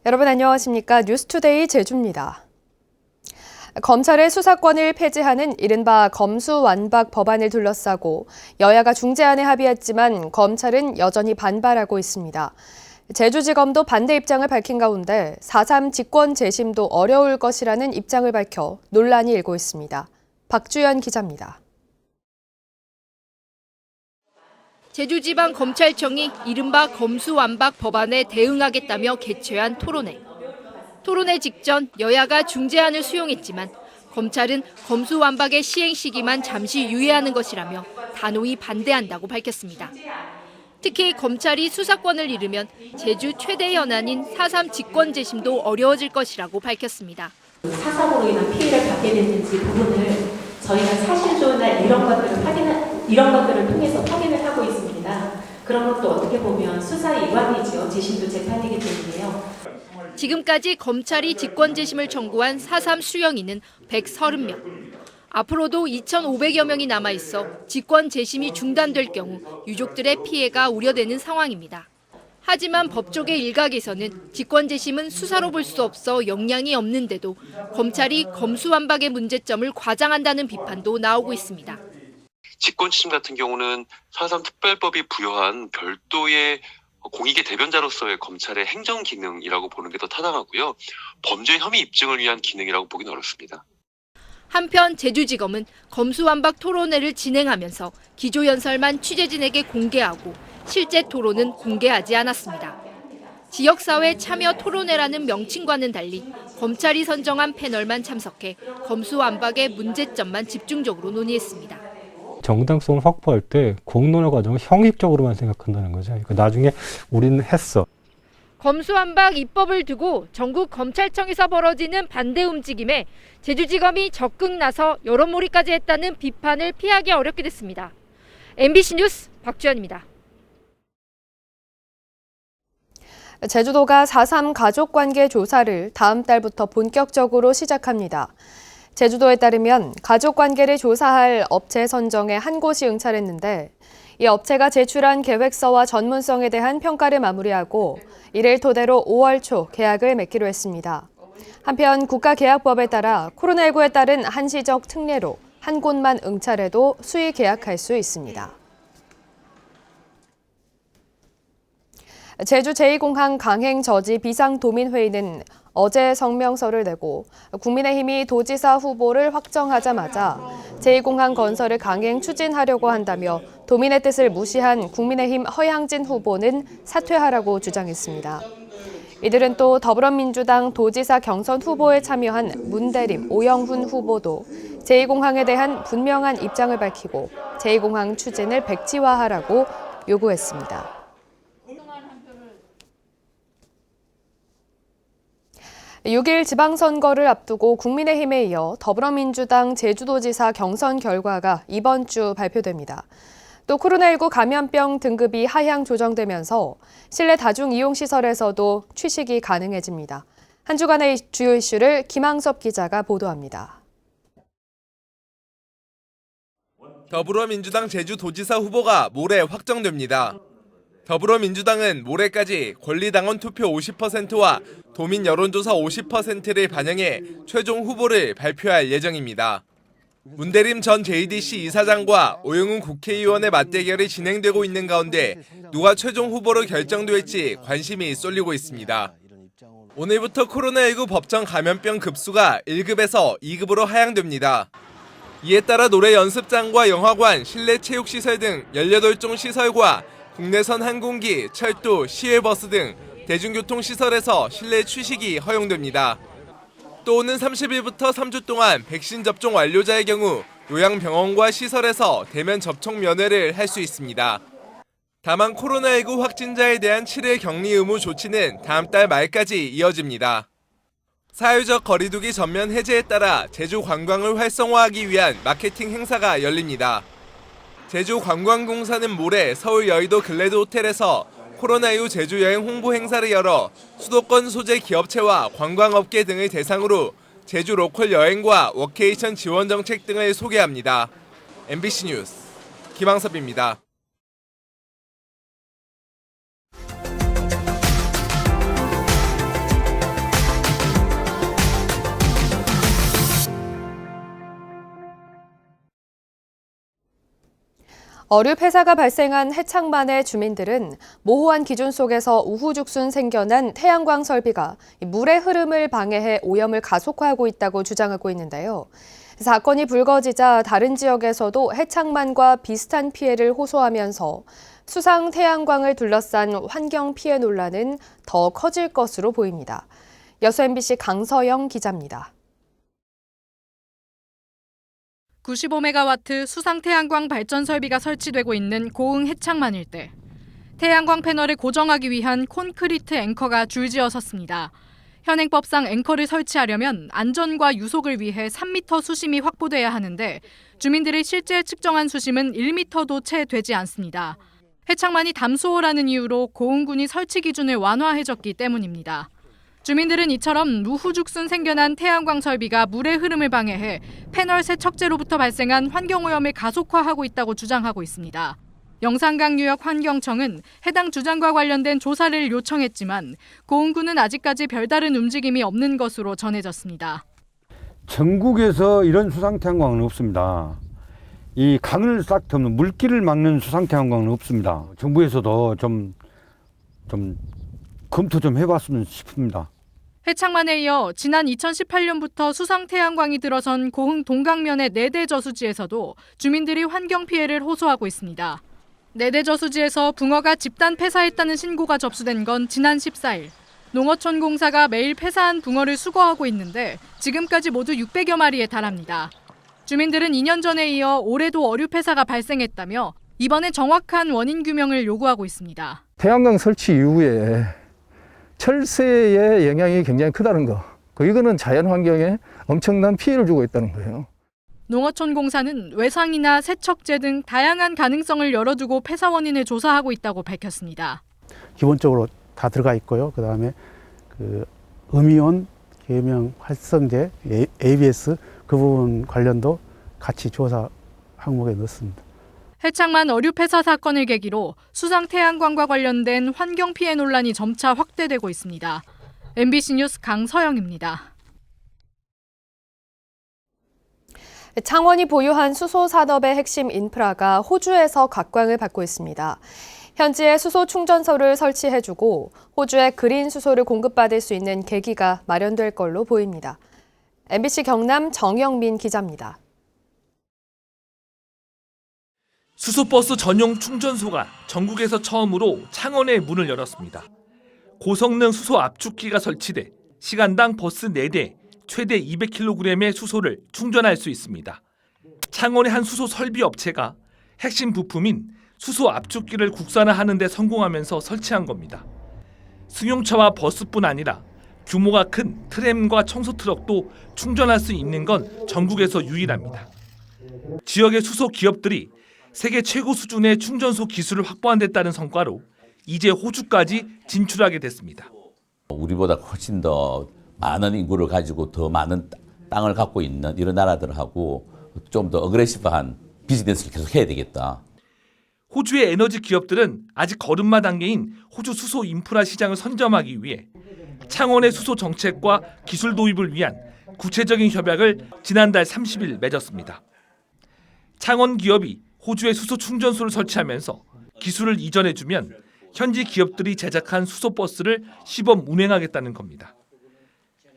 여러분 안녕하십니까? 뉴스투데이 제주입니다. 검찰의 수사권을 폐지하는 이른바 검수완박 법안을 둘러싸고 여야가 중재안에 합의했지만 검찰은 여전히 반발하고 있습니다. 제주지검도 반대 입장을 밝힌 가운데 4.3 직권 재심도 어려울 것이라는 입장을 밝혀 논란이 일고 있습니다. 박주연 기자입니다. 제주지방검찰청이 이른바 검수완박 법안에 대응하겠다며 개최한 토론회. 토론회 직전 여야가 중재안을 수용했지만 검찰은 검수완박의 시행 시기만 잠시 유예하는 것이라며 단호히 반대한다고 밝혔습니다. 특히 검찰이 수사권을 잃으면 제주 최대 현안인 4.3 직권 재심도 어려워질 것이라고 밝혔습니다. 4.3으로 인한 피해를 받게 됐는지 부분을 저희가 사실조나 이런 것들을 통해서 확인을 하고 있습니다. 그런 것도 어떻게 보면 수사 일환이죠. 재심도 재판이기 때문에요. 지금까지 검찰이 직권 재심을 청구한 4.3 수령인은 130명. 앞으로도 2,500여 명이 남아있어 직권 재심이 중단될 경우 유족들의 피해가 우려되는 상황입니다. 하지만 법조계 일각에서는 직권 재심은 수사로 볼 수 없어 영향이 없는데도 검찰이 검수완박의 문제점을 과장한다는 비판도 나오고 있습니다. 직권재심 같은 경우는 4.3 특별법이 부여한 별도의 공익의 대변자로서의 검찰의 행정 기능이라고 보는 게 더 타당하고요. 범죄 혐의 입증을 위한 기능이라고 보기는 어렵습니다. 한편 제주지검은 검수완박 토론회를 진행하면서 기조연설만 취재진에게 공개하고 실제 토론은 공개하지 않았습니다. 지역사회 참여 토론회라는 명칭과는 달리 검찰이 선정한 패널만 참석해 검수완박의 문제점만 집중적으로 논의했습니다. 정당성을 확보할 때 공론화 과정을 형식적으로만 생각한다는 거죠. 그러니까 나중에 우리는 했어. 검수완박 입법을 두고 전국 검찰청에서 벌어지는 반대 움직임에 제주지검이 적극 나서 여론몰이까지 했다는 비판을 피하기 어렵게 됐습니다. MBC 뉴스 박주연입니다. 제주도가 4.3 가족관계 조사를 다음 달부터 본격적으로 시작합니다. 제주도에 따르면 가족관계를 조사할 업체 선정에 한 곳이 응찰했는데 이 업체가 제출한 계획서와 전문성에 대한 평가를 마무리하고 이를 토대로 5월 초 계약을 맺기로 했습니다. 한편 국가계약법에 따라 코로나19에 따른 한시적 특례로 한 곳만 응찰해도 수의 계약할 수 있습니다. 제주 제2공항 강행 저지 비상도민회의는 어제 성명서를 내고 국민의힘이 도지사 후보를 확정하자마자 제2공항 건설을 강행 추진하려고 한다며 도민의 뜻을 무시한 국민의힘 허양진 후보는 사퇴하라고 주장했습니다. 이들은 또 더불어민주당 도지사 경선 후보에 참여한 문대림, 오영훈 후보도 제2공항에 대한 분명한 입장을 밝히고 제2공항 추진을 백지화하라고 요구했습니다. 6일 지방선거를 앞두고 국민의힘에 이어 더불어민주당 제주도지사 경선 결과가 이번 주 발표됩니다. 또 코로나19 감염병 등급이 하향 조정되면서 실내 다중이용시설에서도 취식이 가능해집니다. 한 주간의 주요 이슈를 김항섭 기자가 보도합니다. 더불어민주당 제주도지사 후보가 모레 확정됩니다. 더불어민주당은 모레까지 권리당원 투표 50%와 도민 여론조사 50%를 반영해 최종 후보를 발표할 예정입니다. 문대림 전 JDC 이사장과 오영훈 국회의원의 맞대결이 진행되고 있는 가운데 누가 최종 후보로 결정될지 관심이 쏠리고 있습니다. 오늘부터 코로나19 법정 감염병 급수가 1급에서 2급으로 하향됩니다. 이에 따라 노래 연습장과 영화관, 실내 체육시설 등 18종 시설과 국내선 항공기, 철도, 시외버스 등 대중교통시설에서 실내 취식이 허용됩니다. 또 오는 30일부터 3주 동안 백신 접종 완료자의 경우 요양병원과 시설에서 대면 접촉 면회를 할 수 있습니다. 다만 코로나19 확진자에 대한 7일 격리 의무 조치는 다음 달 말까지 이어집니다. 사회적 거리두기 전면 해제에 따라 제주 관광을 활성화하기 위한 마케팅 행사가 열립니다. 제주관광공사는 모레 서울 여의도 글래드 호텔에서 코로나19 제주 여행 홍보 행사를 열어 수도권 소재 기업체와 관광업계 등을 대상으로 제주 로컬 여행과 워케이션 지원 정책 등을 소개합니다. MBC 뉴스 김항섭입니다. 어류 폐사가 발생한 해창만의 주민들은 모호한 기준 속에서 우후죽순 생겨난 태양광 설비가 물의 흐름을 방해해 오염을 가속화하고 있다고 주장하고 있는데요. 사건이 불거지자 다른 지역에서도 해창만과 비슷한 피해를 호소하면서 수상 태양광을 둘러싼 환경 피해 논란은 더 커질 것으로 보입니다. 여수 MBC 강서영 기자입니다. 95메가와트 수상 태양광 발전 설비가 설치되고 있는 고흥 해창만 일대. 태양광 패널을 고정하기 위한 콘크리트 앵커가 줄지어 섰습니다. 현행법상 앵커를 설치하려면 안전과 유속을 위해 3m 수심이 확보돼야 하는데 주민들이 실제 측정한 수심은 1m도 채 되지 않습니다. 해창만이 담수호라는 이유로 고흥군이 설치 기준을 완화해줬기 때문입니다. 주민들은 이처럼 우후죽순 생겨난 태양광 설비가 물의 흐름을 방해해 패널 세척제로부터 발생한 환경오염을 가속화하고 있다고 주장하고 있습니다. 영산강유역 환경청은 해당 주장과 관련된 조사를 요청했지만 고흥군은 아직까지 별다른 움직임이 없는 것으로 전해졌습니다. 전국에서 이런 수상태양광은 없습니다. 이 강을 싹 덮는 물길을 막는 수상태양광은 없습니다. 정부에서도 좀 검토 좀 해봤으면 싶습니다. 해창만에 이어 지난 2018년부터 수상 태양광이 들어선 고흥 동강면의 4대 저수지에서도 주민들이 환경 피해를 호소하고 있습니다. 4대 저수지에서 붕어가 집단 폐사했다는 신고가 접수된 건 지난 14일. 농어촌 공사가 매일 폐사한 붕어를 수거하고 있는데 지금까지 모두 600여 마리에 달합니다. 주민들은 2년 전에 이어 올해도 어류 폐사가 발생했다며 이번에 정확한 원인 규명을 요구하고 있습니다. 태양광 설치 이후에 철새의 영향이 굉장히 크다는 거. 이거는 자연 환경에 엄청난 피해를 주고 있다는 거예요. 농어촌 공사는 외상이나 세척제 등 다양한 가능성을 열어두고 폐사 원인을 조사하고 있다고 밝혔습니다. 기본적으로 다 들어가 있고요. 그다음에 음이온, 계명 활성제, ABS 그 부분 관련도 같이 조사 항목에 넣습니다. 해창만 어류 폐사 사건을 계기로 수상 태양광과 관련된 환경 피해 논란이 점차 확대되고 있습니다. MBC 뉴스 강서영입니다. 창원이 보유한 수소 산업의 핵심 인프라가 호주에서 각광을 받고 있습니다. 현지에 수소 충전소를 설치해주고 호주에 그린 수소를 공급받을 수 있는 계기가 마련될 걸로 보입니다. MBC 경남 정영민 기자입니다. 수소버스 전용 충전소가 전국에서 처음으로 창원에 문을 열었습니다. 고성능 수소 압축기가 설치돼 시간당 버스 4대 최대 200kg의 수소를 충전할 수 있습니다. 창원의 한 수소 설비 업체가 핵심 부품인 수소 압축기를 국산화하는 데 성공하면서 설치한 겁니다. 승용차와 버스뿐 아니라 규모가 큰 트램과 청소트럭도 충전할 수 있는 건 전국에서 유일합니다. 지역의 수소 기업들이 세계 최고 수준의 충전소 기술을 확보한 데 따른 성과로 이제 호주까지 진출하게 됐습니다. 우리보다 훨씬 더 많은 인구를 가지고 더 많은 땅을 갖고 있는 이런 나라들하고 좀 더 어그레시브한 비즈니스를 계속 해야 되겠다. 호주의 에너지 기업들은 아직 걸음마 단계인 호주 수소 인프라 시장을 선점하기 위해 창원의 수소 정책과 기술 도입을 위한 구체적인 협약을 지난달 30일 맺었습니다. 창원 기업이 호주에 수소 충전소를 설치하면서 기술을 이전해주면 현지 기업들이 제작한 수소버스를 시범 운행하겠다는 겁니다.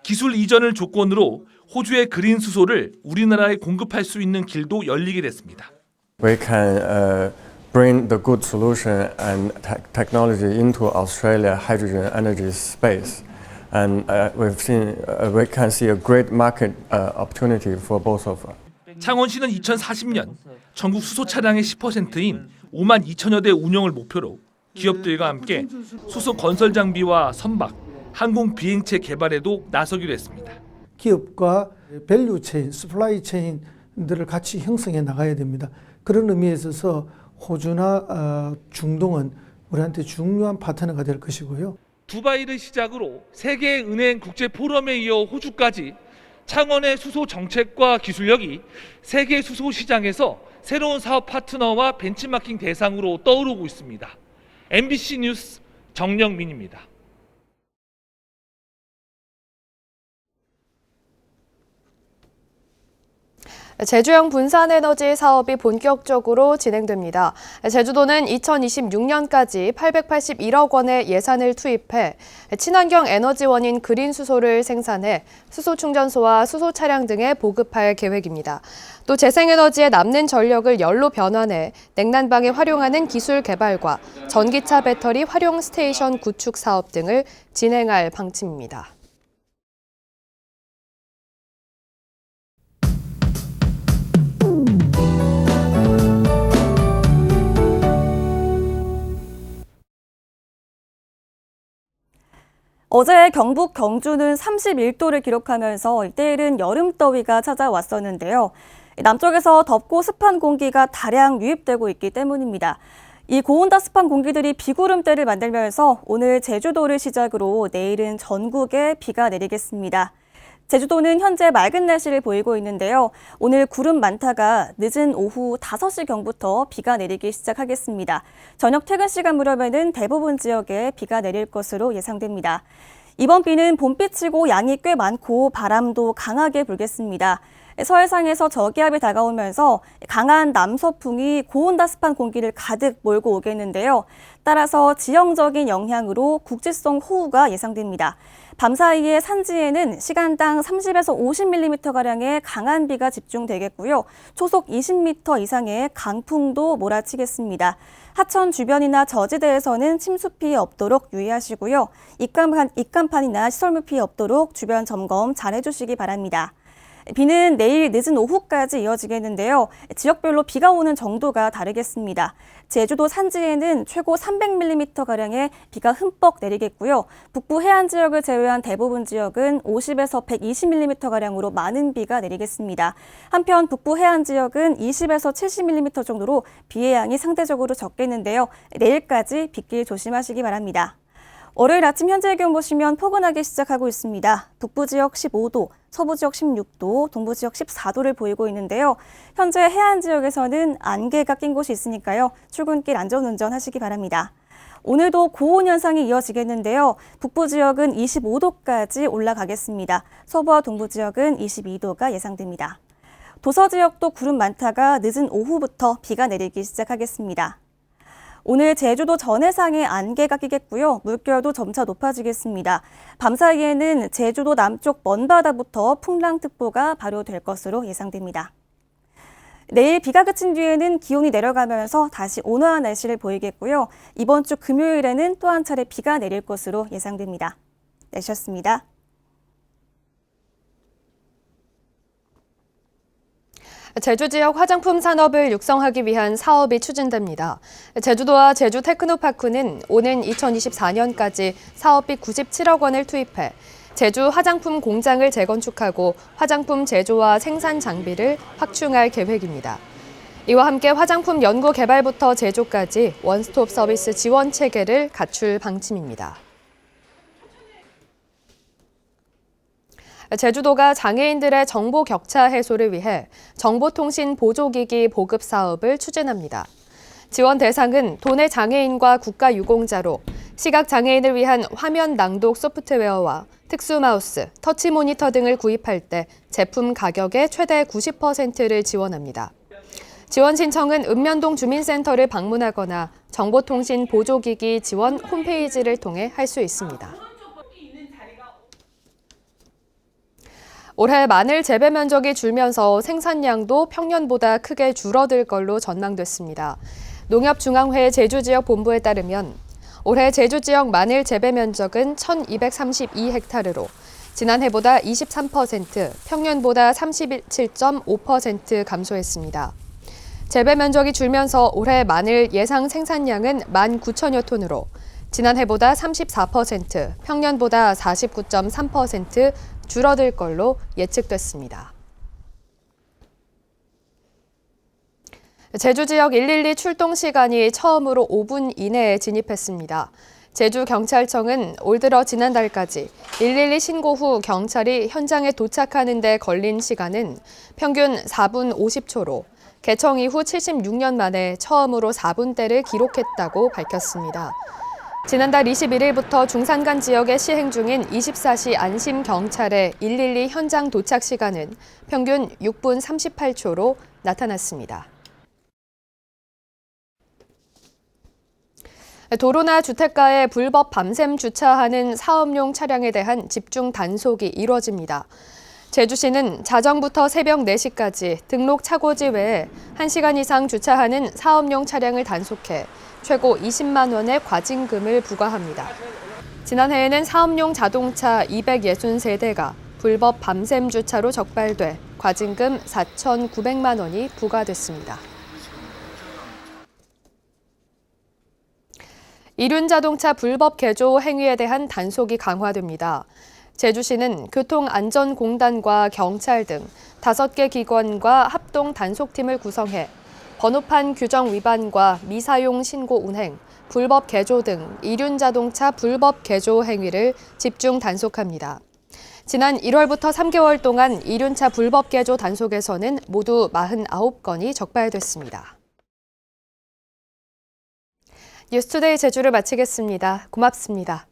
기술 이전을 조건으로 호주의 그린 수소를 우리나라에 공급할 수 있는 길도 열리게 됐습니다. We can bring the good solution and technology into Australia hydrogen energy space, and we can see a great market opportunity for both of us. 창원시는 2040년 전국 수소 차량의 10%인 5만 2천여 대 운영을 목표로 기업들과 함께 수소 건설 장비와 선박, 항공 비행체 개발에도 나서기로 했습니다. 기업과 밸류 체인, 서플라이 체인들을 같이 형성해 나가야 됩니다. 그런 의미에 있어서 호주나 중동은 우리한테 중요한 파트너가 될 것이고요. 두바이를 시작으로 세계은행 국제 포럼에 이어 호주까지 창원의 수소 정책과 기술력이 세계 수소 시장에서 새로운 사업 파트너와 벤치마킹 대상으로 떠오르고 있습니다. MBC 뉴스 정영민입니다. 제주형 분산에너지 사업이 본격적으로 진행됩니다. 제주도는 2026년까지 881억 원의 예산을 투입해 친환경 에너지원인 그린 수소를 생산해 수소 충전소와 수소 차량 등에 보급할 계획입니다. 또 재생에너지에 남는 전력을 열로 변환해 냉난방에 활용하는 기술 개발과 전기차 배터리 활용 스테이션 구축 사업 등을 진행할 방침입니다. 어제 경북 경주는 31도를 기록하면서 이때일은 여름더위가 찾아왔었는데요. 남쪽에서 덥고 습한 공기가 다량 유입되고 있기 때문입니다. 이 고온과 습한 공기들이 비구름대를 만들면서 오늘 제주도를 시작으로 내일은 전국에 비가 내리겠습니다. 제주도는 현재 맑은 날씨를 보이고 있는데요. 오늘 구름 많다가 늦은 오후 5시경부터 비가 내리기 시작하겠습니다. 저녁 퇴근 시간 무렵에는 대부분 지역에 비가 내릴 것으로 예상됩니다. 이번 비는 봄비치고 양이 꽤 많고 바람도 강하게 불겠습니다. 서해상에서 저기압이 다가오면서 강한 남서풍이 고온과 습한 공기를 가득 몰고 오겠는데요. 따라서 지형적인 영향으로 국지성 호우가 예상됩니다. 밤사이에 산지에는 시간당 30에서 50mm가량의 강한 비가 집중되겠고요. 초속 20m 이상의 강풍도 몰아치겠습니다. 하천 주변이나 저지대에서는 침수 피해 없도록 유의하시고요. 입간판이나 시설물 피해 없도록 주변 점검 잘 해주시기 바랍니다. 비는 내일 늦은 오후까지 이어지겠는데요. 지역별로 비가 오는 정도가 다르겠습니다. 제주도 산지에는 최고 300mm가량의 비가 흠뻑 내리겠고요. 북부 해안 지역을 제외한 대부분 지역은 50에서 120mm가량으로 많은 비가 내리겠습니다. 한편 북부 해안 지역은 20에서 70mm 정도로 비의 양이 상대적으로 적겠는데요. 내일까지 빗길 조심하시기 바랍니다. 월요일 아침 현재 기온 보시면 포근하게 시작하고 있습니다. 북부 지역 15도, 서부 지역 16도, 동부 지역 14도를 보이고 있는데요. 현재 해안 지역에서는 안개가 낀 곳이 있으니까요. 출근길 안전운전 하시기 바랍니다. 오늘도 고온 현상이 이어지겠는데요. 북부 지역은 25도까지 올라가겠습니다. 서부와 동부 지역은 22도가 예상됩니다. 도서 지역도 구름 많다가 늦은 오후부터 비가 내리기 시작하겠습니다. 오늘 제주도 전해상에 안개가 끼겠고요. 물결도 점차 높아지겠습니다. 밤사이에는 제주도 남쪽 먼바다부터 풍랑특보가 발효될 것으로 예상됩니다. 내일 비가 그친 뒤에는 기온이 내려가면서 다시 온화한 날씨를 보이겠고요. 이번 주 금요일에는 또 한 차례 비가 내릴 것으로 예상됩니다. 내셨습니다. 제주 지역 화장품 산업을 육성하기 위한 사업이 추진됩니다. 제주도와 제주 테크노파크는 오는 2024년까지 사업비 97억 원을 투입해 제주 화장품 공장을 재건축하고 화장품 제조와 생산 장비를 확충할 계획입니다. 이와 함께 화장품 연구 개발부터 제조까지 원스톱 서비스 지원 체계를 갖출 방침입니다. 제주도가 장애인들의 정보 격차 해소를 위해 정보통신 보조기기 보급 사업을 추진합니다. 지원 대상은 도내 장애인과 국가유공자로 시각장애인을 위한 화면 낭독 소프트웨어와 특수 마우스, 터치 모니터 등을 구입할 때 제품 가격의 최대 90%를 지원합니다. 지원 신청은 읍면동 주민센터를 방문하거나 정보통신 보조기기 지원 홈페이지를 통해 할 수 있습니다. 올해 마늘 재배 면적이 줄면서 생산량도 평년보다 크게 줄어들 걸로 전망됐습니다. 농협중앙회 제주지역 본부에 따르면 올해 제주 지역 마늘 재배 면적은 1,232헥타르로 지난해보다 23%, 평년보다 37.5% 감소했습니다. 재배 면적이 줄면서 올해 마늘 예상 생산량은 19,000여 톤으로 지난해보다 34%, 평년보다 49.3% 줄어들 걸로 예측됐습니다. 제주 지역 112 출동 시간이 처음으로 5분 이내에 진입했습니다. 제주경찰청은 올 들어 지난달까지 112 신고 후 경찰이 현장에 도착하는 데 걸린 시간은 평균 4분 50초로 개청 이후 76년 만에 처음으로 4분대를 기록했다고 밝혔습니다. 지난달 21일부터 중산간 지역에 시행 중인 24시 안심 경찰의 112 현장 도착 시간은 평균 6분 38초로 나타났습니다. 도로나 주택가에 불법 밤샘 주차하는 사업용 차량에 대한 집중 단속이 이뤄집니다. 제주시는 자정부터 새벽 4시까지 등록 차고지 외에 1시간 이상 주차하는 사업용 차량을 단속해 최고 20만 원의 과징금을 부과합니다. 지난해에는 사업용 자동차 263대가 불법 밤샘 주차로 적발돼 과징금 4,900만 원이 부과됐습니다. 이륜자동차 불법 개조 행위에 대한 단속이 강화됩니다. 제주시는 교통안전공단과 경찰 등 5개 기관과 합동 단속팀을 구성해 번호판 규정 위반과 미사용 신고 운행, 불법 개조 등 이륜자동차 불법 개조 행위를 집중 단속합니다. 지난 1월부터 3개월 동안 이륜차 불법 개조 단속에서는 모두 49건이 적발됐습니다. 뉴스투데이 제주를 마치겠습니다. 고맙습니다.